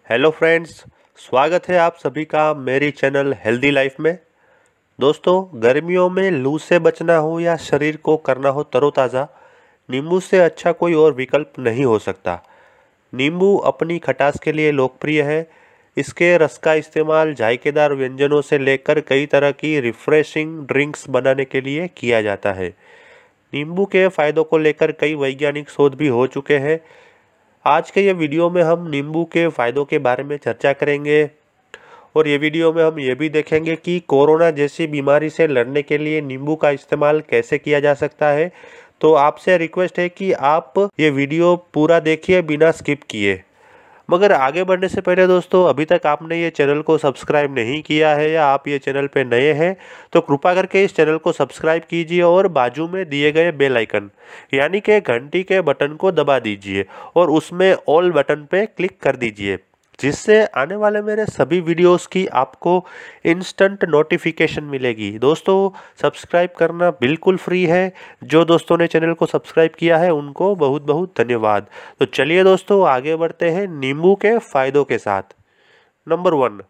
Hello friends, स्वागत है आप सभी का मेरी चैनल हेल्दी लाइफ में। दोस्तों, गर्मियों में लू से बचना हो या शरीर को करना हो तरोताज़ा, नींबू से अच्छा कोई और विकल्प नहीं हो सकता। नींबू अपनी खटास के लिए लोकप्रिय है। इसके रस का इस्तेमाल जायकेदार व्यंजनों से लेकर कई तरह की रिफ्रेशिंग ड्रिंक्स बनाने के लिए किया जाता है। नींबू के फायदों को लेकर कई वैज्ञानिक शोध भी हो चुके हैं। आज के ये वीडियो में हम नींबू के फायदों के बारे में चर्चा करेंगे और ये वीडियो में हम ये भी देखेंगे कि कोरोना जैसी बीमारी से लड़ने के लिए नींबू का इस्तेमाल कैसे किया जा सकता है। तो आपसे रिक्वेस्ट है कि आप ये वीडियो पूरा देखिए बिना स्किप किए। मगर आगे बढ़ने से पहले दोस्तों, अभी तक आपने ये चैनल को सब्सक्राइब नहीं किया है या आप ये चैनल पे नए हैं तो कृपा करके इस चैनल को सब्सक्राइब कीजिए और बाजू में दिए गए बेल आइकन यानी कि घंटी के बटन को दबा दीजिए और उसमें ऑल बटन पे क्लिक कर दीजिए, जिससे आने वाले मेरे सभी वीडियोस की आपको इंस्टेंट नोटिफिकेशन मिलेगी। दोस्तों, सब्सक्राइब करना बिल्कुल फ्री है। जो दोस्तों ने चैनल को सब्सक्राइब किया है उनको बहुत बहुत धन्यवाद। तो चलिए दोस्तों, आगे बढ़ते हैं नींबू के फायदों के साथ। नंबर 1,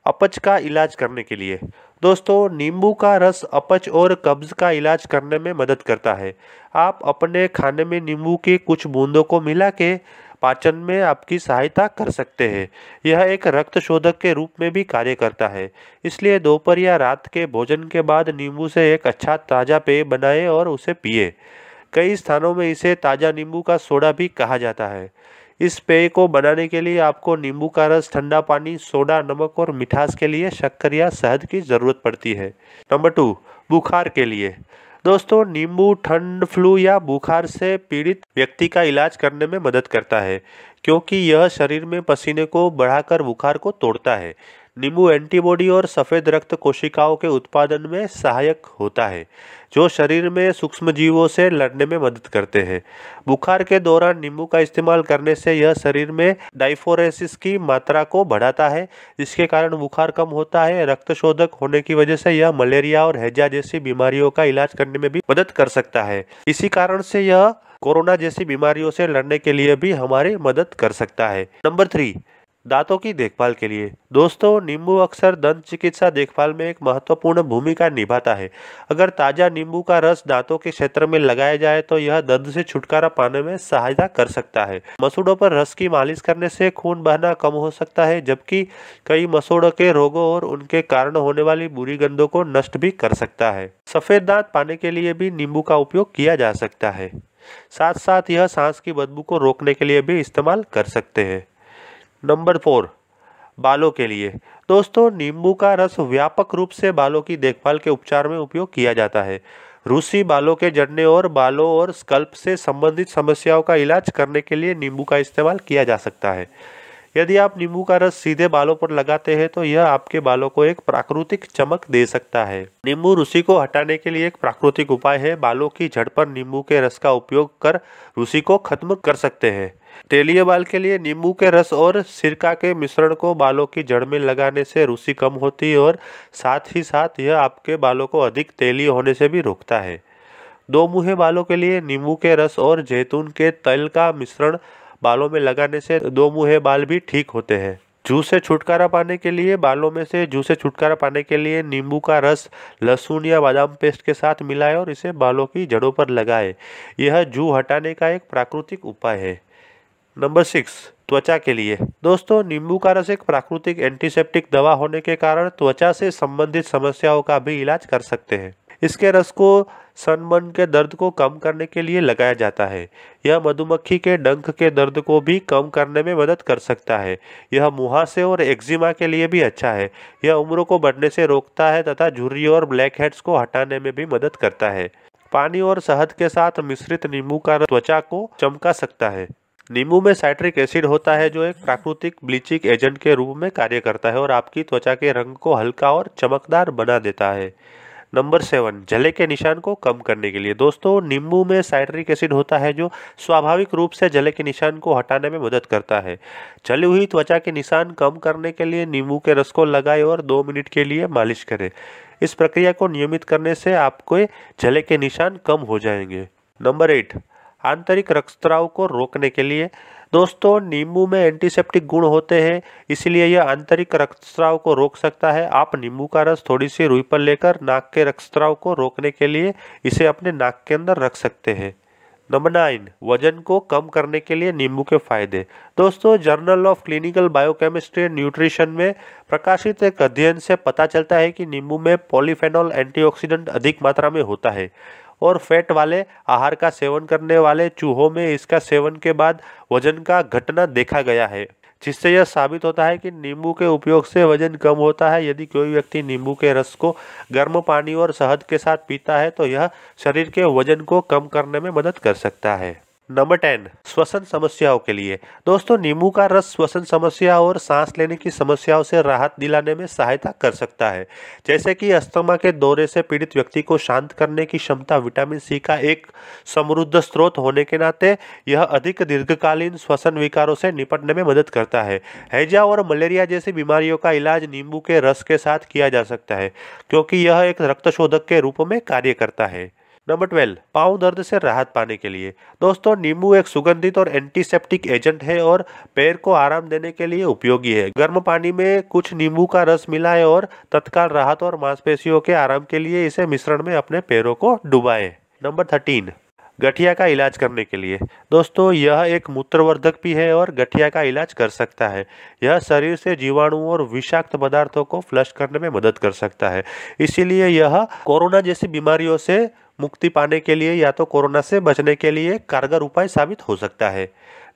अपच का इलाज करने के लिए। दोस्तों, नींबू का रस अपच और कब्ज का इलाज करने में मदद करता है। आप अपने खाने में नींबू की कुछ बूंदों को मिला के पाचन में आपकी सहायता कर सकते हैं। यह एक रक्त शोधक के रूप में भी कार्य करता है, इसलिए दोपहर या रात के भोजन के बाद नींबू से एक अच्छा ताज़ा पेय बनाएं और उसे पिए। कई स्थानों में इसे ताज़ा नींबू का सोडा भी कहा जाता है। इस पेय को बनाने के लिए आपको नींबू का रस, ठंडा पानी, सोडा, नमक और मिठास के लिए शक्कर या शहद की ज़रूरत पड़ती है। नंबर 2, बुखार के लिए। दोस्तों, नींबू ठंड, फ्लू या बुखार से पीड़ित व्यक्ति का इलाज करने में मदद करता है, क्योंकि यह शरीर में पसीने को बढ़ाकर बुखार को तोड़ता है। नींबू एंटीबॉडी और सफ़ेद रक्त कोशिकाओं के उत्पादन में सहायक होता है, जो शरीर में सूक्ष्मजीवों से लड़ने में मदद करते हैं। बुखार के दौरान नींबू का इस्तेमाल करने से यह शरीर में डाइफोरेसिस की मात्रा को बढ़ाता है, जिसके कारण बुखार कम होता है। रक्त शोधक होने की वजह से यह मलेरिया और हैजा जैसी बीमारियों का इलाज करने में भी मदद कर सकता है। इसी कारण से यह कोरोना जैसी बीमारियों से लड़ने के लिए भी हमारी मदद कर सकता है। नंबर 3, दांतों की देखभाल के लिए। दोस्तों, नींबू अक्सर दंत चिकित्सा देखभाल में एक महत्वपूर्ण भूमिका निभाता है। अगर ताज़ा नींबू का रस दांतों के क्षेत्र में लगाया जाए तो यह दर्द से छुटकारा पाने में सहायता कर सकता है। मसूड़ों पर रस की मालिश करने से खून बहना कम हो सकता है, जबकि कई मसूड़ों के रोगों और उनके कारण होने वाली बुरी गंधों को नष्ट भी कर सकता है। सफ़ेद दांत पाने के लिए भी नींबू का उपयोग किया जा सकता है। साथ साथ यह सांस की बदबू को रोकने के लिए भी इस्तेमाल कर सकते हैं। नंबर 4, बालों के लिए। दोस्तों, नींबू का रस व्यापक रूप से बालों की देखभाल के उपचार में उपयोग किया जाता है। रूसी बालों के झड़ने और बालों और स्कल्प से संबंधित समस्याओं का इलाज करने के लिए नींबू का इस्तेमाल किया जा सकता है। यदि आप नींबू का रस सीधे बालों पर लगाते हैं तो यह आपके बालों को एक प्राकृतिक चमक दे सकता है। नींबू रूसी को हटाने के लिए एक प्राकृतिक उपाय है। बालों की जड़ पर नींबू के रस का उपयोग कर रूसी को खत्म कर सकते हैं। तेलीय बाल के लिए नींबू के रस और सिरका के मिश्रण को बालों की जड़ में लगाने से रूसी कम होती है और साथ ही साथ यह आपके बालों को अधिक तेलीय होने से भी रोकता है। दो मुँहे बालों के लिए नींबू के रस और जैतून के तेल का मिश्रण बालों में लगाने से दो मुँहे बाल भी ठीक होते हैं। जू से छुटकारा पाने के लिए नींबू का रस लहसुन या बादाम पेस्ट के साथ मिलाएं और इसे बालों की जड़ों पर लगाएं। यह जू हटाने का एक प्राकृतिक उपाय है। नंबर 6, त्वचा के लिए। दोस्तों, नींबू का रस एक प्राकृतिक एंटीसेप्टिक दवा होने के कारण त्वचा से संबंधित समस्याओं का भी इलाज कर सकते हैं। इसके रस को सनबर्न के दर्द को कम करने के लिए लगाया जाता है। यह मधुमक्खी के डंक के दर्द को भी कम करने में मदद कर सकता है। यह मुहासे और एक्जिमा के लिए भी अच्छा है। यह उम्र को बढ़ने से रोकता है तथा झुर्री और ब्लैक हेड्स को हटाने में भी मदद करता है। पानी और शहद के साथ मिश्रित नींबू का रस त्वचा को चमका सकता है। नींबू में साइट्रिक एसिड होता है, जो एक प्राकृतिक ब्लीचिंग एजेंट के रूप में कार्य करता है और आपकी त्वचा के रंग को हल्का और चमकदार बना देता है। नंबर 7, जले के निशान को कम करने के लिए। दोस्तों, नींबू में साइट्रिक एसिड होता है, जो स्वाभाविक रूप से जले के निशान को हटाने में मदद करता है। जली हुई त्वचा के निशान कम करने के लिए नींबू के रस को लगाएं और 2 मिनट के लिए मालिश करें। इस प्रक्रिया को नियमित करने से आपके जले के निशान कम हो जाएंगे। नंबर 8, आंतरिक रक्तस्राव को रोकने के लिए। दोस्तों नींबू में एंटीसेप्टिक गुण होते हैं, इसलिए यह आंतरिक रक्तस्राव को रोक सकता है। आप नींबू का रस थोड़ी सी रुई पर लेकर नाक के रक्तस्राव को रोकने के लिए इसे अपने नाक के अंदर रख सकते हैं। नंबर 9, वजन को कम करने के लिए नींबू के फायदे। दोस्तों journal of clinical biochemistry and nutrition में प्रकाशित एक अध्ययन से पता चलता है कि नींबू में पॉलीफेनॉल एंटीऑक्सीडेंट अधिक मात्रा में होता है और फैट वाले आहार का सेवन करने वाले चूहों में इसका सेवन के बाद वजन का घटना देखा गया है, जिससे यह साबित होता है कि नींबू के उपयोग से वजन कम होता है। यदि कोई व्यक्ति नींबू के रस को गर्म पानी और शहद के साथ पीता है तो यह शरीर के वजन को कम करने में मदद कर सकता है। नंबर 10, श्वसन समस्याओं के लिए। दोस्तों नींबू का रस श्वसन समस्या और सांस लेने की समस्याओं से राहत दिलाने में सहायता कर सकता है। जैसे कि अस्थमा के दौरे से पीड़ित व्यक्ति को शांत करने की क्षमता विटामिन सी का एक समृद्ध स्रोत होने के नाते यह अधिक दीर्घकालीन श्वसन विकारों से निपटने में मदद करता है। हैजा और मलेरिया जैसी बीमारियों का इलाज नींबू के रस के साथ किया जा सकता है, क्योंकि यह एक रक्तशोधक के रूप में कार्य करता है। नंबर 12, पाँव दर्द से राहत पाने के लिए। दोस्तों नींबू एक सुगंधित और एंटीसेप्टिक एजेंट है और पैर को आराम देने के लिए उपयोगी है। गर्म पानी में कुछ नींबू का रस मिलाएं और तत्काल राहत और मांसपेशियों के आराम के लिए इसे मिश्रण में अपने पैरों को डुबाएं। नंबर 13, गठिया का इलाज करने के लिए। दोस्तों यह एक मूत्रवर्धक भी है और गठिया का इलाज कर सकता है। यह शरीर से जीवाणुओं और विषाक्त पदार्थों को फ्लश करने में मदद कर सकता है, इसीलिए यह कोरोना जैसी बीमारियों से मुक्ति पाने के लिए या तो कोरोना से बचने के लिए कारगर उपाय साबित हो सकता है।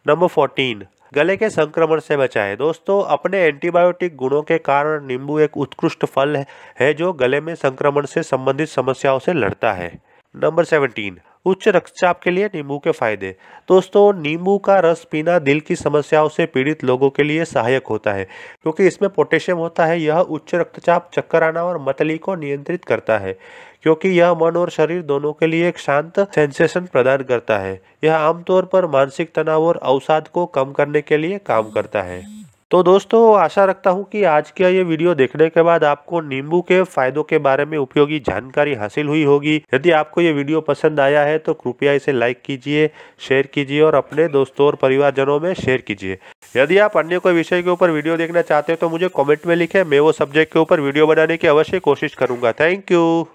नंबर 14, गले के संक्रमण से बचाएं। दोस्तों अपने एंटीबायोटिक गुणों के कारण नींबू एक उत्कृष्ट फल है जो गले में संक्रमण से संबंधित समस्याओं से लड़ता है। नंबर 17, उच्च रक्तचाप के लिए नींबू के फायदे। दोस्तों नींबू का रस पीना दिल की समस्याओं से पीड़ित लोगों के लिए सहायक होता है, क्योंकि इसमें पोटेशियम होता है। यह उच्च रक्तचाप, चक्कर आना और मतली को नियंत्रित करता है, क्योंकि यह मन और शरीर दोनों के लिए एक शांत सेंसेशन प्रदान करता है। यह आमतौर पर मानसिक तनाव और अवसाद को कम करने के लिए काम करता है। तो दोस्तों आशा रखता हूँ कि आज का ये वीडियो देखने के बाद आपको नींबू के फायदों के बारे में उपयोगी जानकारी हासिल हुई होगी। यदि आपको ये वीडियो पसंद आया है तो कृपया इसे लाइक कीजिए, शेयर कीजिए और अपने दोस्तों और परिवारजनों में शेयर कीजिए। यदि आप अन्य कोई विषय के ऊपर वीडियो देखना चाहते हैं तो मुझे कॉमेंट में लिखें, मैं वो सब्जेक्ट के ऊपर वीडियो बनाने की अवश्य कोशिश करूँगा। Thank you.